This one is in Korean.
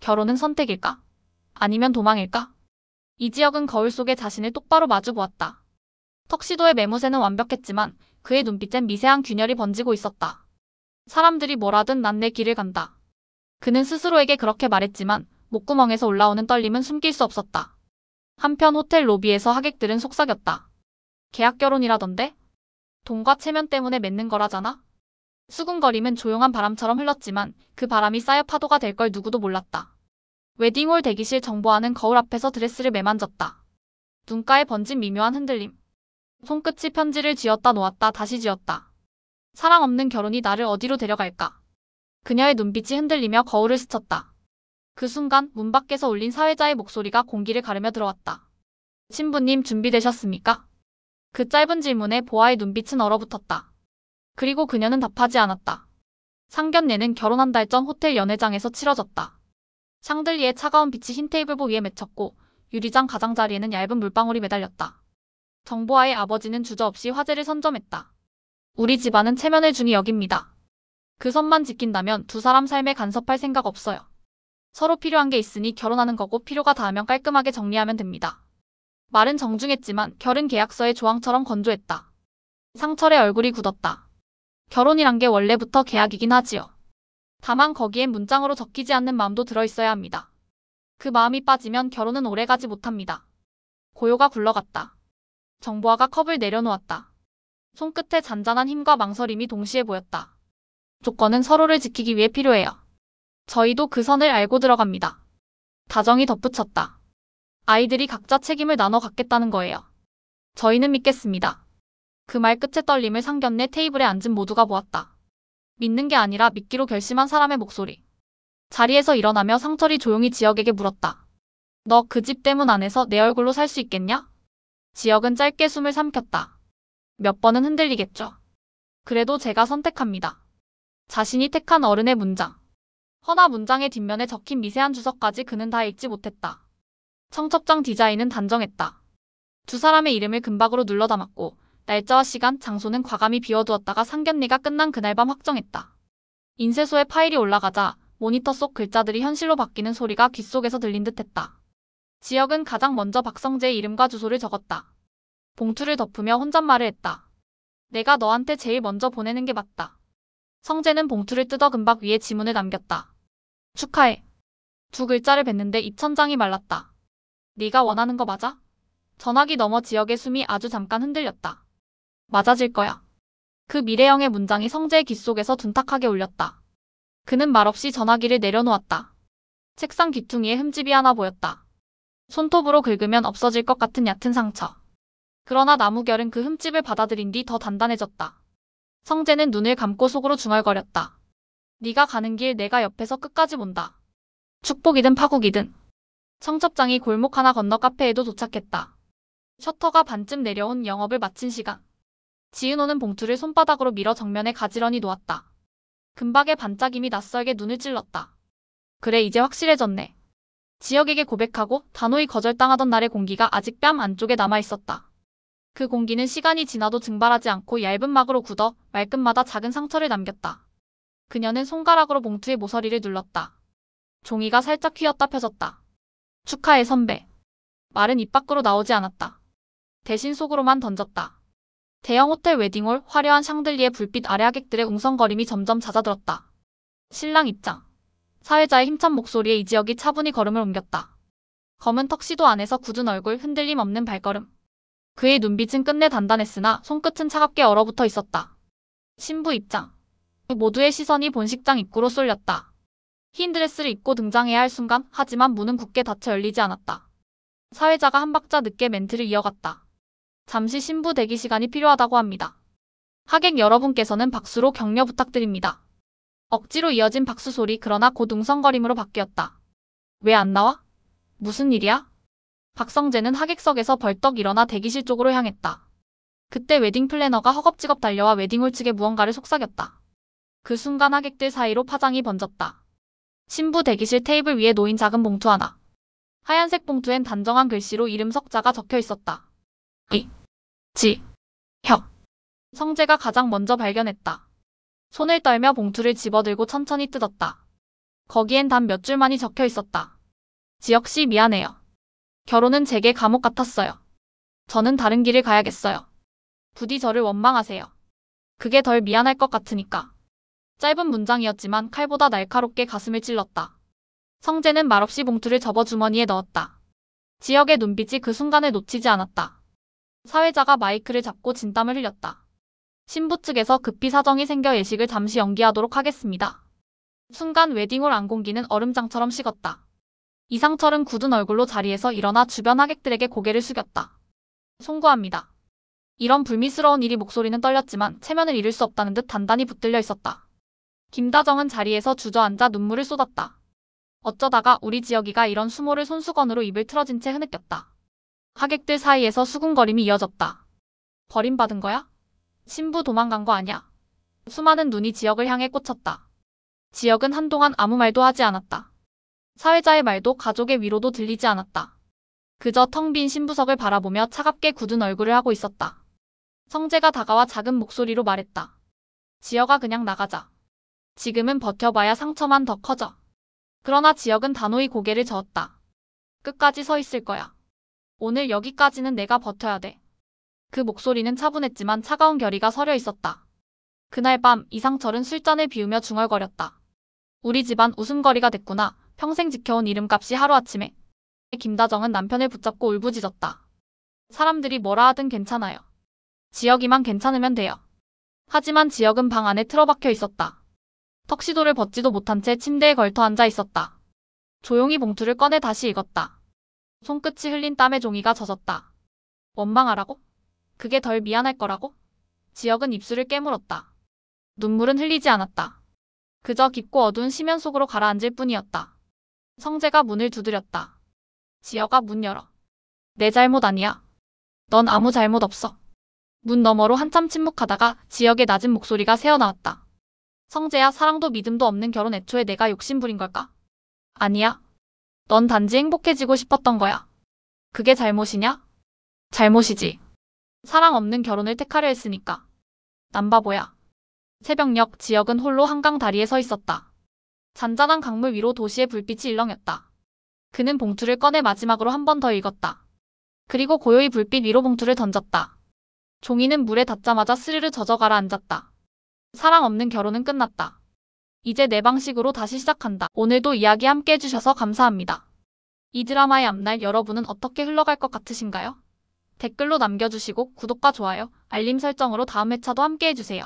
결혼은 선택일까? 아니면 도망일까? 이지혁은 거울 속에 자신을 똑바로 마주 보았다. 턱시도의 매무새는 완벽했지만 그의 눈빛엔 미세한 균열이 번지고 있었다. 사람들이 뭐라든 난 내 길을 간다. 그는 스스로에게 그렇게 말했지만 목구멍에서 올라오는 떨림은 숨길 수 없었다. 한편 호텔 로비에서 하객들은 속삭였다. 계약 결혼이라던데? 돈과 체면 때문에 맺는 거라잖아? 수군거림은 조용한 바람처럼 흘렀지만 그 바람이 쌓여 파도가 될 걸 누구도 몰랐다. 웨딩홀 대기실 정보아는 거울 앞에서 드레스를 매만졌다. 눈가에 번진 미묘한 흔들림. 손끝이 편지를 쥐었다 놓았다 다시 쥐었다. 사랑 없는 결혼이 나를 어디로 데려갈까? 그녀의 눈빛이 흔들리며 거울을 스쳤다. 그 순간 문 밖에서 울린 사회자의 목소리가 공기를 가르며 들어왔다. 신부님 준비되셨습니까? 그 짧은 질문에 보아의 눈빛은 얼어붙었다. 그리고 그녀는 답하지 않았다. 상견례는 결혼 한 달 전 호텔 연회장에서 치러졌다. 샹들리에 차가운 빛이 흰 테이블보 위에 맺혔고 유리장 가장자리에는 얇은 물방울이 매달렸다. 정보아의 아버지는 주저없이 화제를 선점했다. 우리 집안은 체면을 중히 여깁니다. 그 선만 지킨다면 두 사람 삶에 간섭할 생각 없어요. 서로 필요한 게 있으니 결혼하는 거고 필요가 닿으면 깔끔하게 정리하면 됩니다. 말은 정중했지만 결혼 계약서의 조항처럼 건조했다. 상철의 얼굴이 굳었다. 결혼이란 게 원래부터 계약이긴 하지요. 다만 거기엔 문장으로 적히지 않는 마음도 들어있어야 합니다. 그 마음이 빠지면 결혼은 오래가지 못합니다. 고요가 굴러갔다. 정보아가 컵을 내려놓았다. 손끝에 잔잔한 힘과 망설임이 동시에 보였다. 조건은 서로를 지키기 위해 필요해요. 저희도 그 선을 알고 들어갑니다. 다정히 덧붙였다. 아이들이 각자 책임을 나눠 갖겠다는 거예요. 저희는 믿겠습니다. 그 말 끝의 떨림을 상견례 테이블에 앉은 모두가 보았다. 믿는 게 아니라 믿기로 결심한 사람의 목소리. 자리에서 일어나며 상철이 조용히 지혁에게 물었다. 너 그 집 대문 안에서 내 얼굴로 살 수 있겠냐? 지혁은 짧게 숨을 삼켰다. 몇 번은 흔들리겠죠. 그래도 제가 선택합니다. 자신이 택한 어른의 문장. 허나 문장의 뒷면에 적힌 미세한 주석까지 그는 다 읽지 못했다. 청첩장 디자인은 단정했다. 두 사람의 이름을 금박으로 눌러 담았고 날짜와 시간, 장소는 과감히 비워두었다가 상견례가 끝난 그날 밤 확정했다. 인쇄소에 파일이 올라가자 모니터 속 글자들이 현실로 바뀌는 소리가 귓속에서 들린 듯했다. 지혁은 가장 먼저 박성재의 이름과 주소를 적었다. 봉투를 덮으며 혼잣말을 했다. 내가 너한테 제일 먼저 보내는 게 맞다. 성재는 봉투를 뜯어 금박 위에 지문을 남겼다. 축하해. 두 글자를 뱉는데 입천장이 말랐다. 네가 원하는 거 맞아? 전화기 너머 지혁의 숨이 아주 잠깐 흔들렸다. 맞아질 거야. 그 미래형의 문장이 성재의 귓속에서 둔탁하게 울렸다. 그는 말없이 전화기를 내려놓았다. 책상 귀퉁이에 흠집이 하나 보였다. 손톱으로 긁으면 없어질 것 같은 얕은 상처. 그러나 나무결은 그 흠집을 받아들인 뒤 더 단단해졌다. 성재는 눈을 감고 속으로 중얼거렸다. 네가 가는 길 내가 옆에서 끝까지 본다. 축복이든 파국이든. 청첩장이 골목 하나 건너 카페에도 도착했다. 셔터가 반쯤 내려온 영업을 마친 시간. 지은호는 봉투를 손바닥으로 밀어 정면에 가지런히 놓았다. 금박의 반짝임이 낯설게 눈을 찔렀다. 그래 이제 확실해졌네. 지혁에게 고백하고 단호히 거절당하던 날의 공기가 아직 뺨 안쪽에 남아있었다. 그 공기는 시간이 지나도 증발하지 않고 얇은 막으로 굳어 말끝마다 작은 상처를 남겼다. 그녀는 손가락으로 봉투의 모서리를 눌렀다. 종이가 살짝 휘었다 펴졌다. 축하해 선배. 말은 입 밖으로 나오지 않았다. 대신 속으로만 던졌다. 대형 호텔 웨딩홀 화려한 샹들리에 불빛 아래 하객들의 웅성거림이 점점 잦아들었다. 신랑 입장. 사회자의 힘찬 목소리에 이지혁이 차분히 걸음을 옮겼다. 검은 턱시도 안에서 굳은 얼굴, 흔들림 없는 발걸음. 그의 눈빛은 끝내 단단했으나 손끝은 차갑게 얼어붙어 있었다. 신부 입장. 모두의 시선이 본식장 입구로 쏠렸다. 흰 드레스를 입고 등장해야 할 순간 하지만 문은 굳게 닫혀 열리지 않았다. 사회자가 한 박자 늦게 멘트를 이어갔다. 잠시 신부 대기 시간이 필요하다고 합니다. 하객 여러분께서는 박수로 격려 부탁드립니다. 억지로 이어진 박수 소리 그러나 곧 웅성거림으로 바뀌었다. 왜 안 나와? 무슨 일이야? 박성재는 하객석에서 벌떡 일어나 대기실 쪽으로 향했다. 그때 웨딩 플래너가 허겁지겁 달려와 웨딩홀 측에 무언가를 속삭였다. 그 순간 하객들 사이로 파장이 번졌다. 신부 대기실 테이블 위에 놓인 작은 봉투 하나. 하얀색 봉투엔 단정한 글씨로 이름 석자가 적혀 있었다. 혁. 성재가 가장 먼저 발견했다. 손을 떨며 봉투를 집어들고 천천히 뜯었다. 거기엔 단 몇 줄만이 적혀 있었다. 지혁씨 미안해요. 결혼은 제게 감옥 같았어요. 저는 다른 길을 가야겠어요. 부디 저를 원망하세요. 그게 덜 미안할 것 같으니까. 짧은 문장이었지만 칼보다 날카롭게 가슴을 찔렀다. 성재는 말없이 봉투를 접어 주머니에 넣었다. 지혁의 눈빛이 그 순간을 놓치지 않았다. 사회자가 마이크를 잡고 진땀을 흘렸다. 신부 측에서 급히 사정이 생겨 예식을 잠시 연기하도록 하겠습니다. 순간 웨딩홀 안공기는 얼음장처럼 식었다. 이상철은 굳은 얼굴로 자리에서 일어나 주변 하객들에게 고개를 숙였다. 송구합니다. 이런 불미스러운 일이 목소리는 떨렸지만 체면을 잃을 수 없다는 듯 단단히 붙들려 있었다. 김다정은 자리에서 주저앉아 눈물을 쏟았다. 어쩌다가 우리 지혁이가 이런 수모를 손수건으로 입을 틀어진 채 흐느꼈다. 하객들 사이에서 수군거림이 이어졌다. 버림받은 거야? 신부 도망간 거 아냐? 수많은 눈이 지혁을 향해 꽂혔다. 지혁은 한동안 아무 말도 하지 않았다. 사회자의 말도 가족의 위로도 들리지 않았다. 그저 텅 빈 신부석을 바라보며 차갑게 굳은 얼굴을 하고 있었다. 성재가 다가와 작은 목소리로 말했다. 지혁아 그냥 나가자. 지금은 버텨봐야 상처만 더 커져. 그러나 지혁은 단호히 고개를 저었다. 끝까지 서 있을 거야. 오늘 여기까지는 내가 버텨야 돼. 그 목소리는 차분했지만 차가운 결의가 서려 있었다. 그날 밤 이상철은 술잔을 비우며 중얼거렸다. 우리 집안 웃음거리가 됐구나. 평생 지켜온 이름값이 하루아침에. 김다정은 남편을 붙잡고 울부짖었다. 사람들이 뭐라 하든 괜찮아요. 지혁이만 괜찮으면 돼요. 하지만 지혁은 방 안에 틀어박혀 있었다. 턱시도를 벗지도 못한 채 침대에 걸터 앉아 있었다. 조용히 봉투를 꺼내 다시 읽었다. 손끝이 흘린 땀에 종이가 젖었다. 원망하라고? 그게 덜 미안할 거라고? 지혁은 입술을 깨물었다. 눈물은 흘리지 않았다. 그저 깊고 어두운 심연 속으로 가라앉을 뿐이었다. 성재가 문을 두드렸다. 지혁아 문 열어. 내 잘못 아니야. 넌 아무 잘못 없어. 문 너머로 한참 침묵하다가 지혁의 낮은 목소리가 새어나왔다. 성재야 사랑도 믿음도 없는 결혼 애초에 내가 욕심부린 걸까? 아니야. 넌 단지 행복해지고 싶었던 거야. 그게 잘못이냐? 잘못이지. 사랑 없는 결혼을 택하려 했으니까. 난 바보야. 새벽녘 지혁은 홀로 한강 다리에 서 있었다. 잔잔한 강물 위로 도시의 불빛이 일렁였다. 그는 봉투를 꺼내 마지막으로 한 번 더 읽었다. 그리고 고요히 불빛 위로 봉투를 던졌다. 종이는 물에 닿자마자 스르르 젖어 가라앉았다. 사랑 없는 결혼은 끝났다. 이제 내 방식으로 다시 시작한다. 오늘도 이야기 함께 해주셔서 감사합니다. 이 드라마의 앞날 여러분은 어떻게 흘러갈 것 같으신가요? 댓글로 남겨주시고 구독과 좋아요, 알림 설정으로 다음 회차도 함께 해주세요.